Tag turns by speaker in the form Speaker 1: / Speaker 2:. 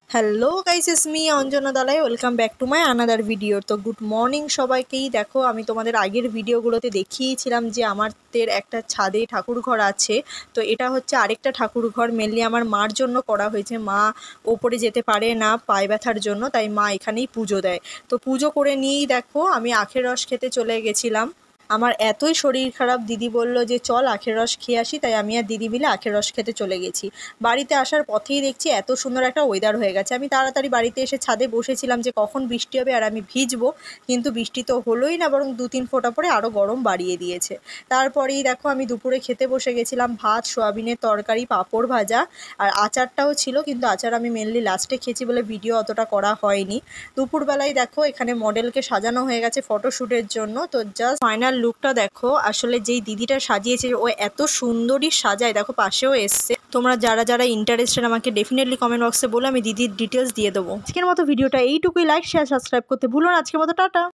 Speaker 1: Hello guys, it's me Anjana Dalai. Welcome back to my another video. তো good morning সবাইকেই। দেখো, আমি তোমাদের আগের ভিডিওগুলোতে দেখিয়েছিলাম যে আমাদের একটা ছাদে ঠাকুর ঘর আছে। তো এটা হচ্ছে আরেকটা ঠাকুর ঘর, মেনলি আমার মার জন্য করা হয়েছে। মা ওপরে যেতে পারে না পায়ে ব্যথার জন্য, তাই মা এখানেই পুজো দেয়। তো পুজো করে নিয়েই দেখো আমি আখের রস খেতে চলে গেছিলাম। আমার এতই শরীর খারাপ, দিদি বলল যে চল আখের রস খেয়ে আসি, তাই আমি আর দিদি মিলে আখের রস খেতে চলে গেছি। বাড়িতে আসার পথেই দেখছি এত সুন্দর একটা ওয়েদার হয়ে গেছে। আমি তাড়াতাড়ি বাড়িতে এসে ছাদে বসেছিলাম যে কখন বৃষ্টি হবে আর আমি ভিজবো, কিন্তু বৃষ্টি তো হলোই না, বরং 2-3 ফোঁটা পরে আরও গরম বাড়িয়ে দিয়েছে। তারপরেই দেখো আমি দুপুরে খেতে বসে গেছিলাম। ভাত, সোয়াবিনের তরকারি, পাঁপড় ভাজা আর আচারটাও ছিল, কিন্তু আচার আমি মেনলি লাস্টে খেয়েছি বলে ভিডিও অতটা করা হয়নি। দুপুরবেলায় দেখো এখানে মডেলকে সাজানো হয়ে গেছে ফটোশ্যুটের জন্য। তো জাস্ট ফাইনাল লুকটা দেখো। আসলে যেই দিদিটা সাজিয়েছে ও এত সুন্দরই সাজায়, দেখো পাশেও এসছে। তোমরা যারা যারা ইন্টারেস্টেড আমাকে ডেফিনেটলি কমেন্ট বক্সে বলো, আমি দিদির ডিটেলস দিয়ে দেবো। আজকের মতো ভিডিওটা এইটুকুই। লাইক, শেয়ার, সাবস্ক্রাইব করতে ভুলো না। আজকের মতো টাটা।